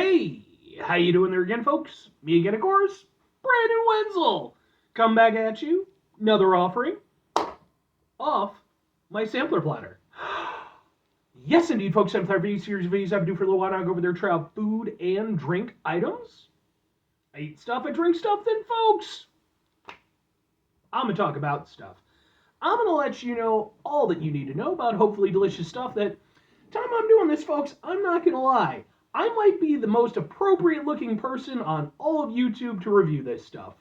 Hey, how you doing there again, folks? Me again, of course, Brandon Wenzel. Come back at you, another offering off my sampler platter. Yes, indeed, folks, I'm for these series of videos I've been doing for a little while now. I go over there, try out food and drink items. I eat stuff, I drink stuff, then, folks, I'm going to talk about stuff. I'm going to let you know all that you need to know about hopefully delicious stuff that, time I'm doing this, folks, I'm not going to lie. I might be the most appropriate looking person on all of YouTube to review this stuff.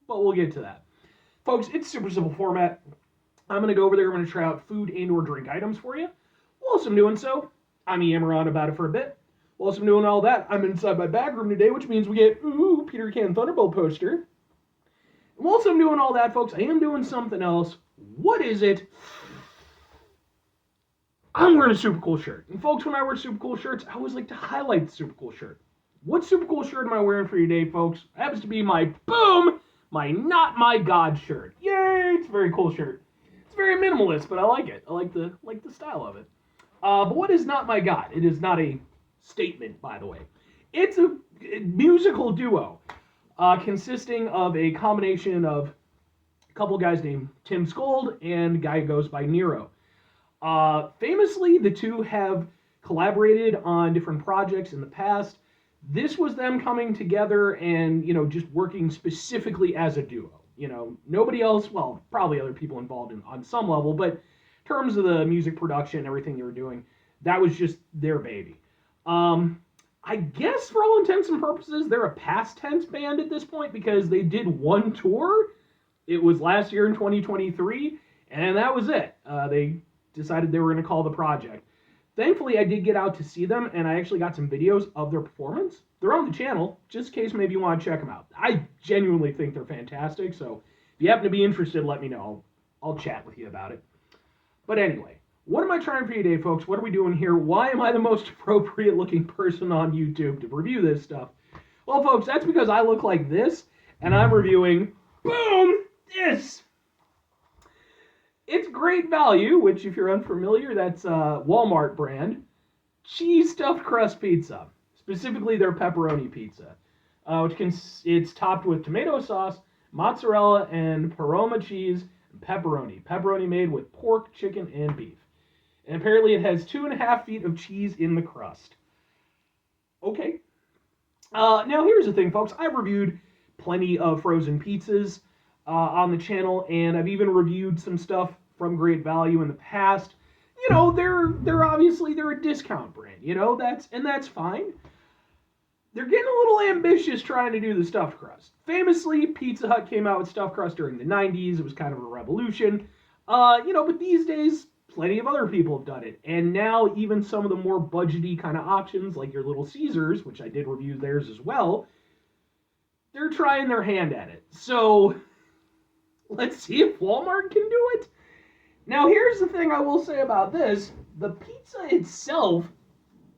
But we'll get to that. Folks, it's super simple format. I'm going to go over there, I'm going to try out food and or drink items for you. Whilst I'm doing so, I'm yammering on about it for a bit. Whilst I'm doing all that, I'm inside my bag room today, which means we get, ooh, Peter Can Thunderbolt poster. And whilst I'm doing all that, folks, I am doing something else. What is it? I'm wearing a super cool shirt. And folks, when I wear super cool shirts, I always like to highlight the super cool shirt. What super cool shirt am I wearing for you today, folks? It happens to be my, boom, my Not My God shirt. Yay, it's a very cool shirt. It's very minimalist, but I like it. I like the style of it. But what is Not My God? It is not a statement, by the way. It's a musical duo consisting of a combination of a couple guys named Tim Skold and a guy who goes by Nero. Famously, the two have collaborated on different projects in the past. This was them coming together and, just working specifically as a duo. Nobody else, well, probably other people involved on some level, but in terms of the music production, everything they were doing, that was just their baby. I guess for all intents and purposes, they're a past tense band at this point because they did one tour. It was last year in 2023, and that was it. They decided they were going to call the project. Thankfully, I did get out to see them, and I actually got some videos of their performance. They're on the channel, just in case maybe you want to check them out. I genuinely think they're fantastic, so if you happen to be interested, let me know. I'll chat with you about it. But anyway, what am I trying for you today, folks? What are we doing here? Why am I the most appropriate-looking person on YouTube to review this stuff? Well, folks, that's because I look like this, and I'm reviewing, boom, this. It's Great Value, which if you're unfamiliar, that's a Walmart brand, cheese stuffed crust pizza, specifically their pepperoni pizza, it's topped with tomato sauce, mozzarella, and Parma cheese, and pepperoni. Pepperoni made with pork, chicken, and beef. And apparently it has 2.5 feet of cheese in the crust. Okay. Now here's the thing, folks. I've reviewed plenty of frozen pizzas on the channel, and I've even reviewed some stuff from Great Value in the past. They're obviously a discount brand, that's fine. They're getting a little ambitious trying to do the stuffed crust. Famously, Pizza Hut came out with stuffed crust during the 90s. It was kind of a revolution. But these days, plenty of other people have done it. And now even some of the more budgety kind of options, like your Little Caesars, which I did review theirs as well, they're trying their hand at it. So let's see if Walmart can do it. Now, here's the thing I will say about this. The pizza itself,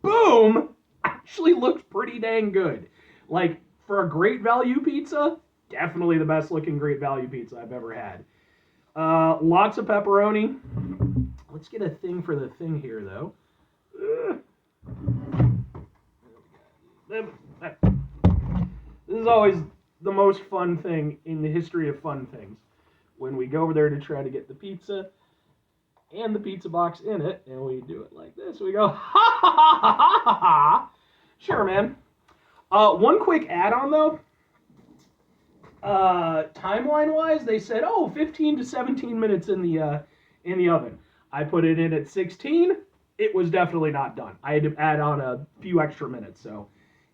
boom, actually looks pretty dang good. Like, for a Great Value pizza, definitely the best looking Great Value pizza I've ever had. Lots of pepperoni. Let's get a thing for the thing here, though. This is always the most fun thing in the history of fun things. When we go over there to try to get the pizza and the pizza box in it, and we do it like this, we go, ha ha ha ha ha ha. Sure, man. One quick add-on, though. Timeline-wise, they said, 15 to 17 minutes in the oven. I put it in at 16. It was definitely not done. I had to add on a few extra minutes, so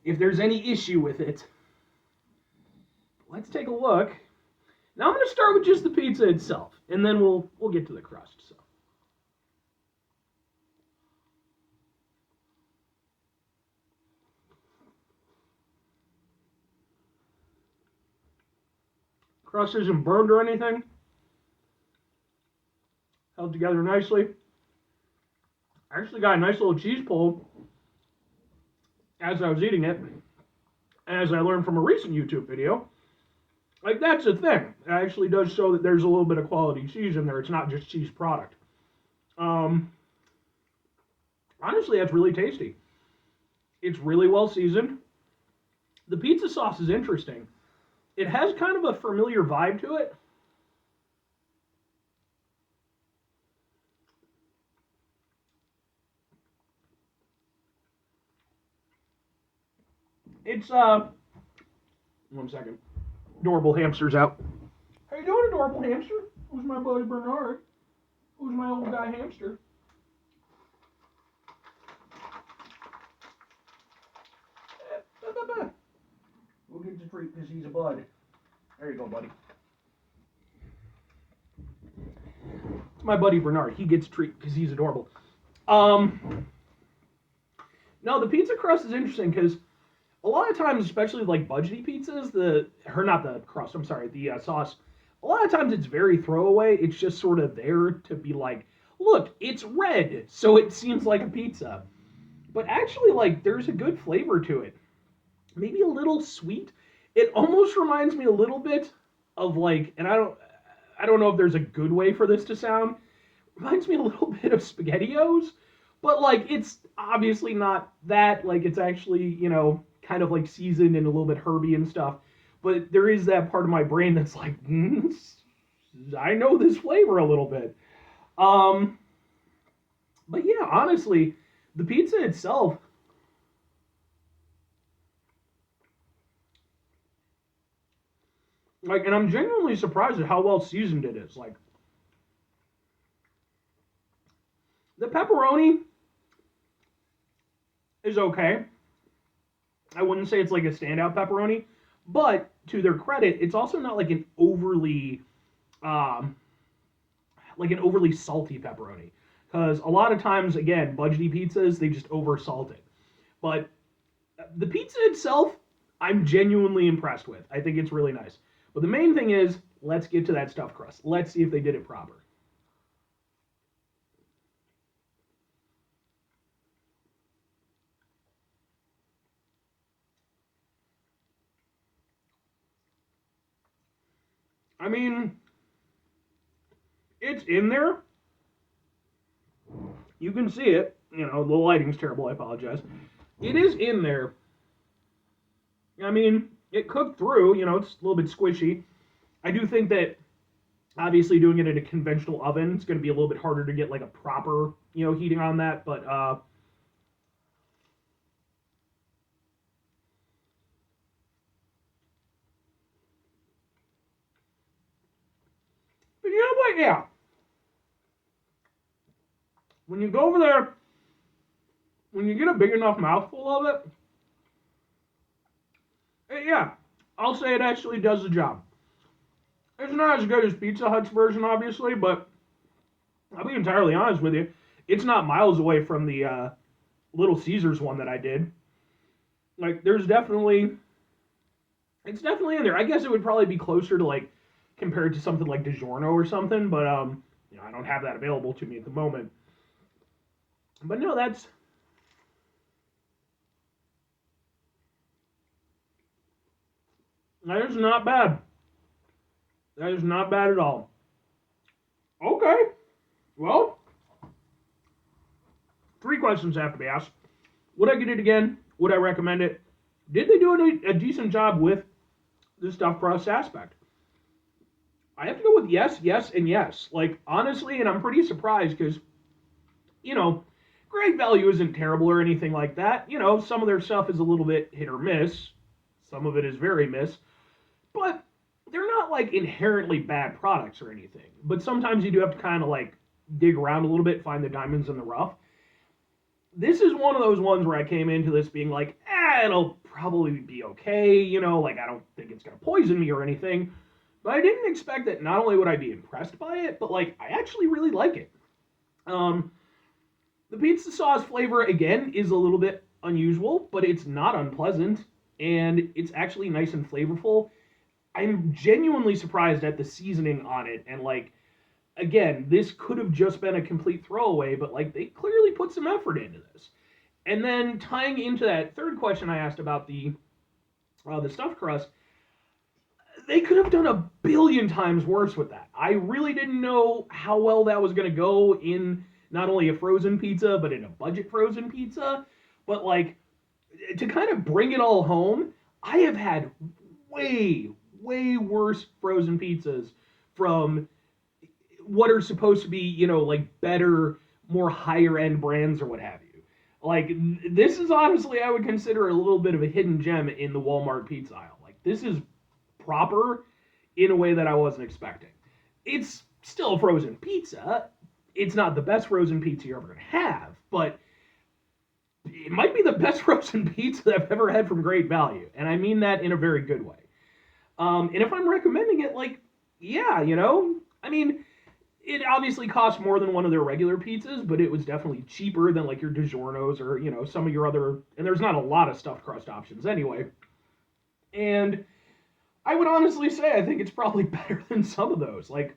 if there's any issue with it, let's take a look. Now I'm going to start with just the pizza itself, and then we'll get to the crust. So, crust isn't burned or anything. Held together nicely. I actually got a nice little cheese pull as I was eating it. As I learned from a recent YouTube video, like, that's the thing. It actually does show that there's a little bit of quality cheese in there. It's not just cheese product. Honestly, that's really tasty. It's really well seasoned. The pizza sauce is interesting. It has kind of a familiar vibe to it. It's 1 second. Adorable hamster's out. How you doing, adorable hamster? Who's my buddy Bernard? Who's my old guy hamster? We'll get the treat because he's a bud. There you go, buddy. My buddy Bernard, he gets a treat because he's adorable. No, the pizza crust is interesting because a lot of times, especially like budgety pizzas, not the crust, I'm sorry, the sauce, a lot of times it's very throwaway. It's just sort of there to be like, look, it's red, so it seems like a pizza. But actually, like, there's a good flavor to it. Maybe a little sweet. It almost reminds me a little bit of like, and I don't know if there's a good way for this to sound. Reminds me a little bit of SpaghettiOs, but like it's obviously not that. Like it's actually, kind of like seasoned and a little bit herby and stuff. But there is that part of my brain that's like, I know this flavor a little bit. But yeah, honestly, the pizza itself, like, and I'm genuinely surprised at how well seasoned it is. Like, the pepperoni is okay. I wouldn't say it's like a standout pepperoni, but to their credit, it's also not um, like an overly salty pepperoni. Because a lot of times, again, budgety pizzas they just over salt it. But the pizza itself, I'm genuinely impressed with. I think it's really nice. But the main thing is, let's get to that stuffed crust. Let's see if they did it proper. I mean, it's in there. You can see it. The lighting's terrible. I apologize. It is in there. I mean, it cooked through. It's a little bit squishy. I do think that obviously doing it in a conventional oven, it's going to be a little bit harder to get like a proper, heating on that. But you know what? Yeah. When you go over there, when you get a big enough mouthful of it, yeah, I'll say it actually does the job. It's not as good as Pizza Hut's version, obviously, but I'll be entirely honest with you. It's not miles away from the Little Caesars one that I did. Like, it's definitely in there. I guess it would probably be closer to like compared to something like DiGiorno or something, but I don't have that available to me at the moment. But no, that is not bad. That is not bad at all. Okay, well, 3 questions have to be asked. Would I get it again? Would I recommend it? Did they do a decent job with the stuffed crust aspect? I have to go with yes, yes, and yes. Like, honestly, and I'm pretty surprised because, you know, great value isn't terrible or anything like that. Some of their stuff is a little bit hit or miss. Some of it is very miss. But they're not like inherently bad products or anything. But sometimes you do have to kind of like dig around a little bit, find the diamonds in the rough. This is one of those ones where I came into this being like, it'll probably be okay. Like I don't think it's going to poison me or anything. But I didn't expect that not only would I be impressed by it, but like I actually really like it. Um, the pizza sauce flavor, again, is a little bit unusual, but it's not unpleasant. And it's actually nice and flavorful. I'm genuinely surprised at the seasoning on it. And like, again, this could have just been a complete throwaway, but like they clearly put some effort into this. And then tying into that third question I asked about the stuffed crust, they could have done a billion times worse with that. I really didn't know how well that was going to go in not only a frozen pizza, but in a budget frozen pizza. But like, to kind of bring it all home, I have had way, way worse frozen pizzas from what are supposed to be, like better, more higher end brands or what have you. Like, this is honestly, I would consider a little bit of a hidden gem in the Walmart pizza aisle. Like, this is proper in a way that I wasn't expecting. It's still a frozen pizza. It's not the best frozen pizza you're ever going to have, but it might be the best frozen pizza that I've ever had from Great Value. And I mean that in a very good way. And if I'm recommending it, like, yeah, I mean, it obviously cost more than one of their regular pizzas, but it was definitely cheaper than like your DiGiorno's or, some of your other, and there's not a lot of stuffed crust options anyway. And I would honestly say I think it's probably better than some of those. Like,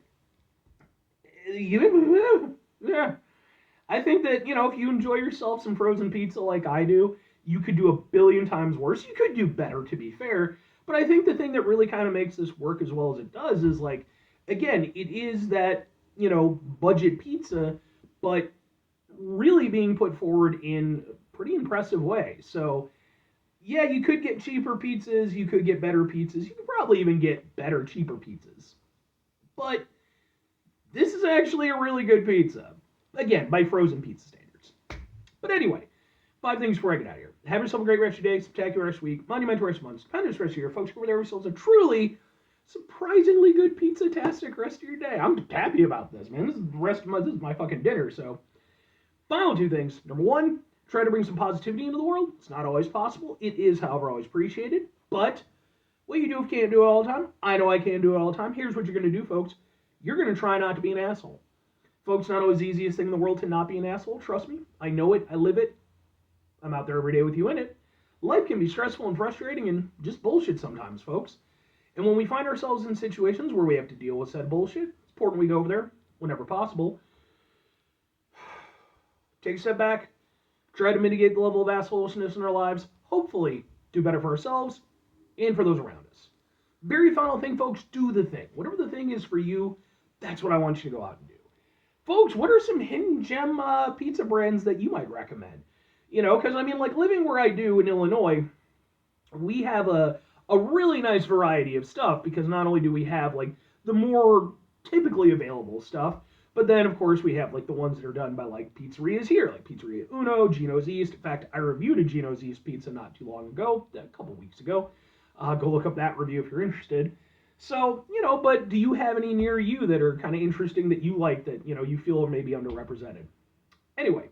yeah, I think that, if you enjoy yourself some frozen pizza like I do, you could do a billion times worse. You could do better, to be fair. But I think the thing that really kind of makes this work as well as it does is like, again, it is that, budget pizza, but really being put forward in a pretty impressive way. So, yeah, you could get cheaper pizzas, you could get better pizzas, you could probably even get better, cheaper pizzas. But this is actually a really good pizza. Again, by frozen pizza standards. But anyway, 5 things before I get out of here. Have yourself a great rest of your day, spectacular rest of your week, monumental rest of month, stupendous rest of your year. Folks, go over there yourselves a truly, surprisingly good pizza-tastic rest of your day. I'm happy about this, man. This is my fucking dinner, so. Final 2 things. Number 1, try to bring some positivity into the world. It's not always possible. It is, however, always appreciated. But what you do if you can't do it all the time, I know I can't do it all the time. Here's what you're going to do, folks. You're going to try not to be an asshole. Folks, not always the easiest thing in the world to not be an asshole. Trust me. I know it. I live it. I'm out there every day with you in it. Life can be stressful and frustrating and just bullshit sometimes, folks. And when we find ourselves in situations where we have to deal with said bullshit, it's important we go over there whenever possible. Take a step back. Try to mitigate the level of assholishness in our lives. Hopefully, do better for ourselves and for those around us. Very final thing, folks, do the thing. Whatever the thing is for you, that's what I want you to go out and do. Folks, what are some hidden gem pizza brands that you might recommend? Because I mean, like living where I do in Illinois, we have a really nice variety of stuff because not only do we have like the more typically available stuff, but then of course we have like the ones that are done by like pizzerias here, like Pizzeria Uno, Gino's East. In fact, I reviewed a Gino's East pizza not too long ago, a couple weeks ago. Go look up that review if you're interested. So, but do you have any near you that are kind of interesting that you like that, you feel are maybe underrepresented? Anyway,